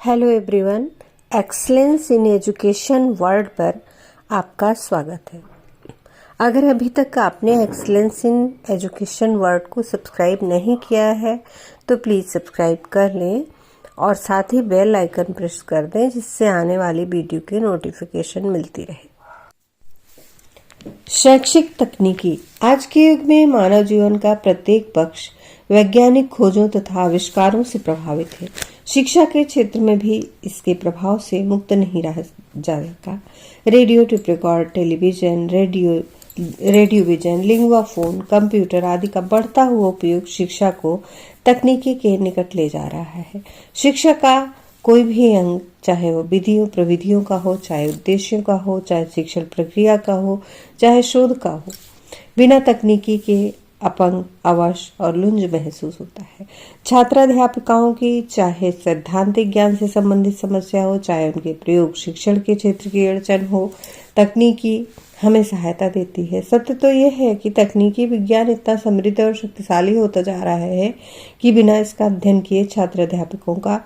Hello everyone, excellence in education world पर आपका स्वागत है। अगर अभी तक आपने एक्सीलेंस इन एजुकेशन वर्ल्ड को सब्सक्राइब नहीं किया है तो प्लीज़ सब्सक्राइब कर लें और साथ ही बेल आइकन प्रेस कर दें जिससे आने वाली वीडियो की नोटिफिकेशन मिलती रहे। शैक्षिक तकनीकी आज के युग में मानव जीवन का प्रत्येक पक्ष वैज्ञानिक खोजों तथा आविष्कारों से प्रभावित है। शिक्षा के क्षेत्र में भी इसके प्रभाव से मुक्त नहीं रहा जा सकता। Radio tape record, television, radiovision, linguaphone, computer आदि का बढ़ता हुआ उपयोग शिक्षा को तकनीकी के निकट ले जा रहा है। शिक्षा का कोई भी अंग, चाहे वो विधियों प्रविधियों का हो, चाहे उद्देश्यों का हो, चाहे शिक्षण प्रक्रिया का हो, चाहे शोध का हो, बिना तकनीकी के अपंग, अवश और लुंज महसूस होता है। छात्राध्यापिकाओं की चाहे सैद्धांतिक ज्ञान से संबंधित समस्या हो, चाहे उनके प्रयोग शिक्षण के क्षेत्र की अड़चन हो, तकनीकी हमें सहायता देती है। सत्य तो यह है कि तकनीकी विज्ञान इतना समृद्ध और शक्तिशाली होता जा रहा है कि बिना इसका अध्ययन किए छात्राध्यापकों का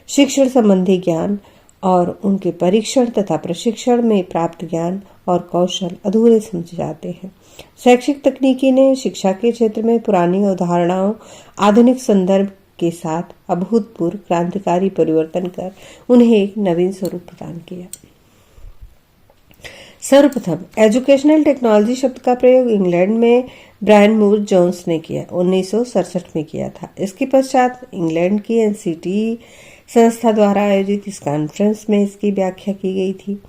शिक्षण संबंधी ज्ञान और उनके परीक्षण तथा प्रशिक्षण में प्राप्त ज्ञान और कौशल अधूरे समझे जाते हैं। शैक्षिक तकनीकी ने शिक्षा के क्षेत्र में पुरानी अवधारणाओं आधुनिक संदर्भ के साथ अभूतपूर्व क्रांतिकारी परिवर्तन कर उन्हें एक नवीन स्वरूप प्रदान किया। सर्वप्रथम एजुकेशनल टेक्नोलॉजी शब्द का प्रयोग इंग्लैंड में ब्रायन मूर जोन्स ने किया 1967 में किया था। इसके पश्चात इंग्लैंड की एनसीटी संस्था द्वारा आयोजित इस कॉन्फ्रेंस में इसकी व्याख्या की गई थी।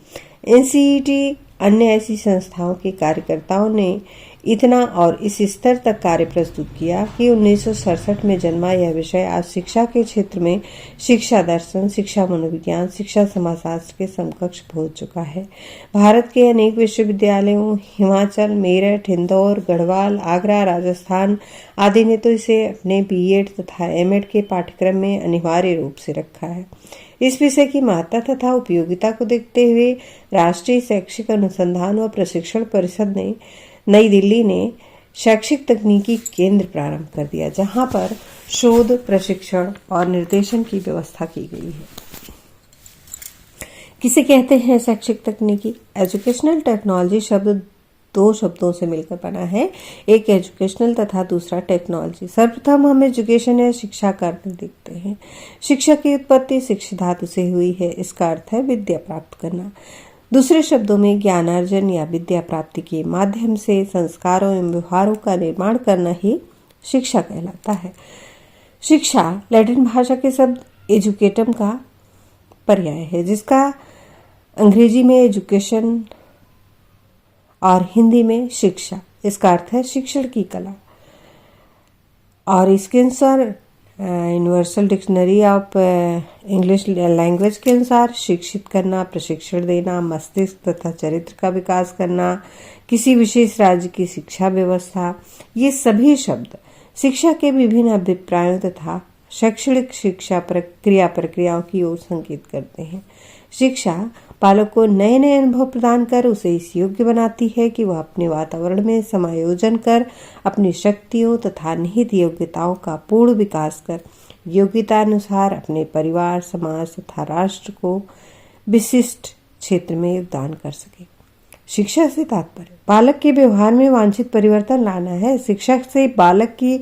एनसीईटी अन्य ऐसी संस्थाओं के कार्यकर्ताओं ने इतना और इस स्तर तक कार्य प्रस्तुत किया कि 1967 में जन्मा यह विषय आज शिक्षा के क्षेत्र में शिक्षा दर्शन, शिक्षा मनोविज्ञान, शिक्षा समाजशास्त्र के समकक्ष पहुंच चुका है। भारत के अनेक विश्वविद्यालयों, हिमाचल, मेरठ, इंदौर, गढ़वाल, आगरा, राजस्थान आदि ने तो इसे अपने बीएड तथा एमएड के पाठ्यक्रम में अनिवार्य रूप से रखा है। इस विषय की महत्ता तथा उपयोगिता को देखते हुए राष्ट्रीय शैक्षिक अनुसंधान व प्रशिक्षण परिषद ने नई दिल्ली ने शैक्षिक तकनीकी केंद्र प्रारंभ कर दिया, जहां पर शोध, प्रशिक्षण और निर्देशन की व्यवस्था की गई है। किसे कहते हैं शैक्षिक तकनीकी? एजुकेशनल टेक्नोलॉजी शब्द दो शब्दों से मिलकर बना है, एक एजुकेशनल तथा दूसरा टेक्नोलॉजी। सर्वप्रथम हम एजुकेशन या शिक्षा का अर्थ देखते हैं। शिक्षा की उत्पत्ति शिक्ष धातु से हुई है। इसका अर्थ है विद्या प्राप्त करना। दूसरे शब्दों में ज्ञानार्जन या विद्या प्राप्ति के माध्यम से संस्कारों एवं व्यवहारों का निर्माण करना ही शिक्षा कहलाता है। शिक्षा लैटिन भाषा के शब्द एजुकेटम का पर्याय है, जिसका अंग्रेजी में एजुकेशन और हिंदी में शिक्षा। इसका अर्थ है शिक्षण की कला। और इसके अनुसार universal dictionary of English language के अनुसार शिक्षित करना, प्रशिक्षण देना, मस्तिष्क तथा चरित्र का विकास करना, किसी विशेष राज्य की शिक्षा व्यवस्था, ये सभी शब्द शिक्षा के विभिन्न अभिप्रायों तथा शैक्षणिक शिक्षा प्रक्रियाओं की ओर संकेत करते हैं। शिक्षा बालक को नए नए अनुभव प्रदान कर उसे इस योग्य बनाती है कि वह अपने वातावरण में समायोजन कर अपनी शक्तियों तथा निहित योग्यताओं का पूर्ण विकास कर योग्यता अनुसार अपने परिवार, समाज तथा राष्ट्र को विशिष्ट क्षेत्र में योगदान कर सके। शिक्षा से तात्पर्य बालक के व्यवहार में वांछित परिवर्तन लाना है। शिक्षा से बालक की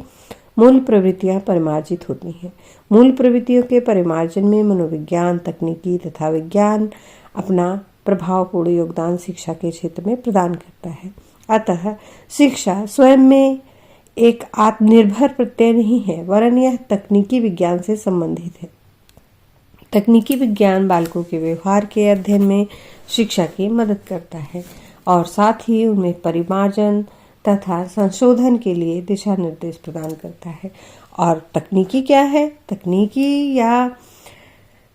मूल प्रवृत्तियां परिमार्जित होती हैं। मूल प्रवृत्तियों के परिमार्जन में मनोविज्ञान, तकनीकी तथा विज्ञान अपना प्रभावपूर्ण योगदान शिक्षा के क्षेत्र में प्रदान करता है। अतः शिक्षा स्वयं में एक आत्मनिर्भर प्रत्यय नहीं है, वरन यह तकनीकी विज्ञान से संबंधित है। तकनीकी विज्ञान बालकों के व्यवहार के अध्ययन में शिक्षा की मदद करता है और साथ ही उनमें परिमार्जन तथा संशोधन के लिए दिशा निर्देश प्रदान करता है। और तकनीकी क्या है?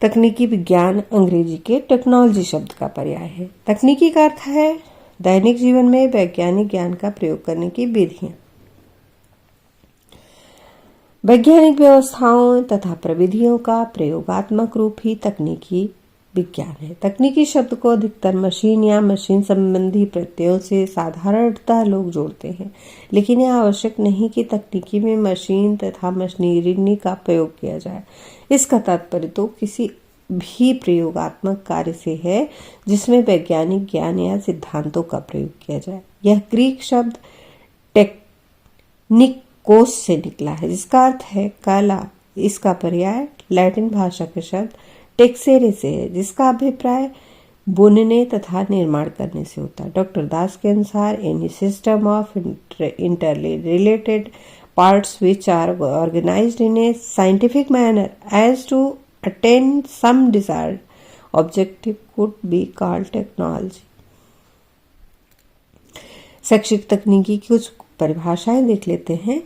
तकनीकी विज्ञान अंग्रेजी के टेक्नोलॉजी शब्द का पर्याय है। तकनीकी का अर्थ है दैनिक जीवन में वैज्ञानिक ज्ञान का प्रयोग करने की विधियां। वैज्ञानिक व्यवस्थाओं तथा प्रविधियों का प्रयोगात्मक रूप ही तकनीकी विज्ञान है। तकनीकी शब्द को अधिकतर मशीन या मशीन संबंधी प्रत्ययों से साधारणतः लोग जोड़ते हैं, लेकिन यह आवश्यक नहीं कि तकनीकी में मशीन तथा मशीनरी का प्रयोग किया जाए। इसका तात्पर्य तो किसी भी प्रयोगात्मक कार्य से है जिसमें वैज्ञानिक ज्ञान या सिद्धांतों का प्रयोग किया जाए। यह ग्रीक शब्द टेक्निकोस से निकला है जिसका अर्थ है कला। इसका पर्याय लैटिन भाषा के शब्द टेक्सेरे से है जिसका अभिप्राय बुनने तथा निर्माण करने से होता है। डॉक्टर दास के अनुसार any system of interrelated parts which are organized in a scientific manner as to attain some desired objective could be called technology। शैक्षिक तकनीकी की कुछ परिभाषाएं देख लेते हैं।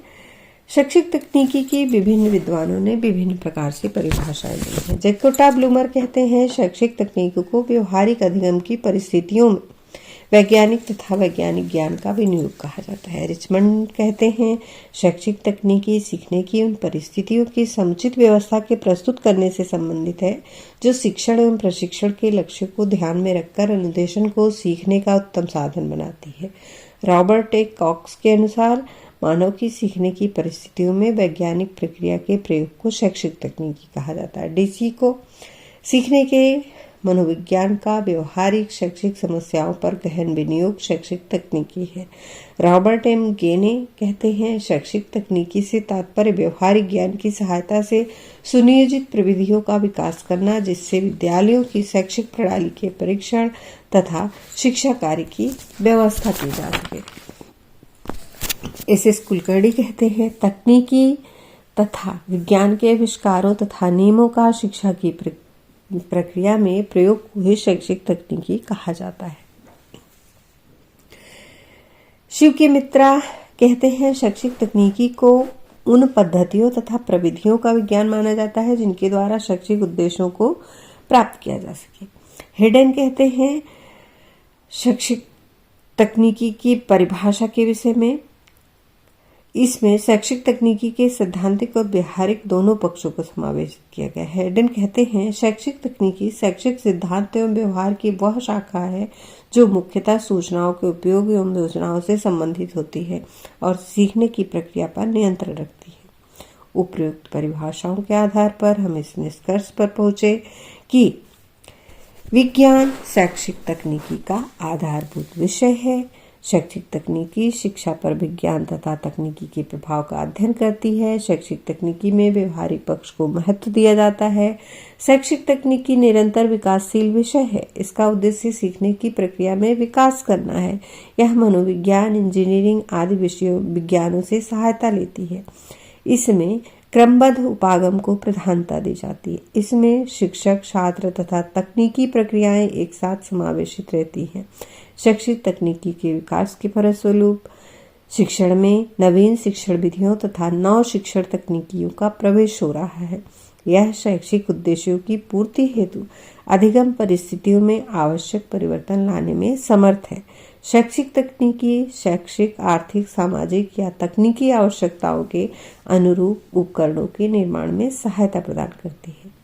शैक्षिक तकनीकी की विभिन्न विद्वानों ने विभिन्न प्रकार से परिभाषाएं दी हैं। जैकोटा ब्लूमर कहते हैं शैक्षिक तकनीकों को व्यवहारिक अधिगम की परिस्थितियों में वैज्ञानिक तथा वैज्ञानिक ज्ञान का विनियोग कहा जाता है। रिचमंड कहते हैं शैक्षिक तकनीकी सीखने की उन परिस्थितियों की समुचित व्यवस्था के प्रस्तुत करने से संबंधित है जो शिक्षण एवं प्रशिक्षण के लक्ष्य को ध्यान में रखकर अनुदेशन को सीखने का उत्तम साधन बनाती है। रॉबर्ट ए कॉक्स के अनुसार मानव की सीखने की परिस्थितियों में वैज्ञानिक प्रक्रिया के प्रयोग को शैक्षिक तकनीकी कहा जाता है। डीसी को सीखने के मनोविज्ञान का व्यवहारिक शैक्षिक समस्याओं पर गहन विनियोग शैक्षिक तकनीकी है। रॉबर्ट एम गेने कहते हैं शैक्षिक तकनीकी से तात्पर्य व्यवहारिक ज्ञान की सहायता से सुनियोजित प्रविधियों का विकास करना जिससे विद्यालयों की शैक्षिक प्रणाली के परीक्षण तथा शिक्षा कार्य की व्यवस्था की जा सके। एस कुलकर्णी कहते हैं तकनीकी तथा विज्ञान के आविष्कारों तथा नियमों का शिक्षा की प्रक्रिया में प्रयोग को ही शैक्षिक तकनीकी कहा जाता है। शिव के मित्रा कहते हैं शैक्षिक तकनीकी को उन पद्धतियों तथा प्रविधियों का विज्ञान माना जाता है जिनके द्वारा शैक्षिक उद्देश्यों को प्राप्त किया जा सके। हेडन कहते हैं शैक्षिक तकनीकी की परिभाषा के विषय में इसमें शैक्षिक तकनीकी के सैद्धांतिक और व्यवहारिक दोनों पक्षों को समावेशित किया गया है। हेडन कहते हैं शैक्षिक तकनीकी शैक्षिक सिद्धांत एवं व्यवहार की वह शाखा है जो मुख्यतः सूचनाओं के उपयोग एवं योजनाओं से संबंधित होती है और सीखने की प्रक्रिया पर नियंत्रण रखती है। उपयुक्त परिभाषाओं के आधार पर हम इस निष्कर्ष पर पहुंचे कि विज्ञान शैक्षिक तकनीकी का आधारभूत विषय है। शैक्षिक तकनीकी शिक्षा पर विज्ञान तथा तकनीकी के प्रभाव का अध्ययन करती है। शैक्षिक तकनीकी में व्यवहारिक पक्ष को महत्व दिया जाता है। शैक्षिक तकनीकी निरंतर विकासशील विषय है। इसका उद्देश्य सीखने की प्रक्रिया में विकास करना है। यह मनोविज्ञान इंजीनियरिंग आदि विषयों विज्ञानों से सहायता लेती है। इसमें क्रमबद्ध उपागम को प्रधानता दी जाती है। इसमें शिक्षक छात्र तथा तकनीकी प्रक्रियाएं एक साथ समावेशित रहती हैं। शैक्षिक तकनीकी के विकास के फलस्वरूप शिक्षण में नवीन शिक्षण विधियों तथा नव शिक्षण तकनीकियों का प्रवेश हो रहा है। यह शैक्षिक उद्देश्यों की पूर्ति हेतु अधिगम परिस्थितियों में आवश्यक परिवर्तन लाने में समर्थ है। शैक्षिक तकनीकी शैक्षिक आर्थिक सामाजिक या तकनीकी आवश्यकताओं के अनुरूप उपकरणों के निर्माण में सहायता प्रदान करती है।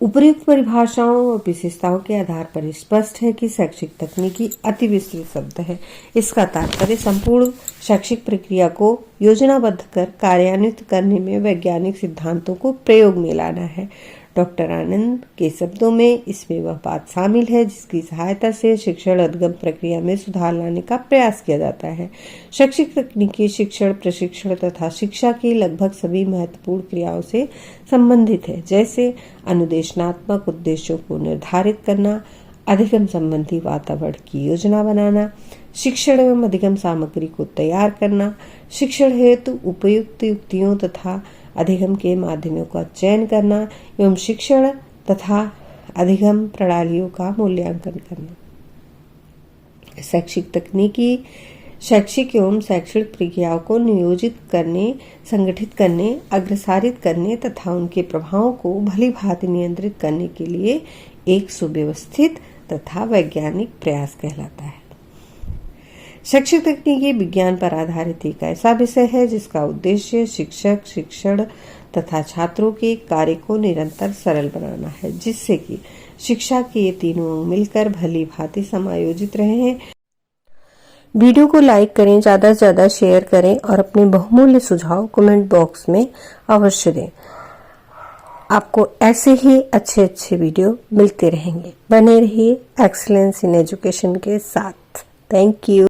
उपर्युक्त परिभाषाओं और विशेषताओं के आधार पर स्पष्ट है कि शैक्षिक तकनीकी अति विस्तृत शब्द है। इसका तात्पर्य संपूर्ण शैक्षिक प्रक्रिया को योजनाबद्ध कर कार्यान्वित करने में वैज्ञानिक सिद्धांतों को प्रयोग में लाना है। डॉक्टर आनंद के शब्दों में इसमें वह बात शामिल है जिसकी सहायता से शिक्षण अधिगम प्रक्रिया में सुधार लाने का प्रयास किया जाता है। शैक्षिक तकनीकी शिक्षण प्रशिक्षण तथा शिक्षा की लगभग सभी महत्वपूर्ण क्रियाओं से संबंधित है, जैसे अनुदेशनात्मक उद्देश्यों को निर्धारित करना, अधिगम संबंधी वातावरण की योजना बनाना, शिक्षण एवं अधिगम सामग्री को तैयार करना, शिक्षण हेतु उपयुक्त युक्तियों तथा अधिगम के माध्यमों का चयन करना एवं शिक्षण तथा अधिगम प्रणालियों का मूल्यांकन करना। शैक्षिक तकनीकी शैक्षिक एवं शैक्षणिक प्रक्रियाओं को नियोजित करने, संगठित करने, अग्रसारित करने तथा उनके प्रभावों को भली भांति नियंत्रित करने के लिए एक सुव्यवस्थित तथा वैज्ञानिक प्रयास कहलाता है। शैक्षिक तकनीकी विज्ञान पर आधारित एक ऐसा विषय है जिसका उद्देश्य शिक्षक, शिक्षण तथा छात्रों के कार्य को निरंतर सरल बनाना है, जिससे कि शिक्षा के ये तीनों मिलकर भली भांति समायोजित रहे। वीडियो को लाइक करें, ज्यादा से ज्यादा शेयर करें और अपने बहुमूल्य सुझाव कमेंट बॉक्स में अवश्य दें। आपको ऐसे ही अच्छे अच्छे वीडियो मिलते रहेंगे। बने रहिए एक्सीलेंस इन एजुकेशन के साथ। Thank you.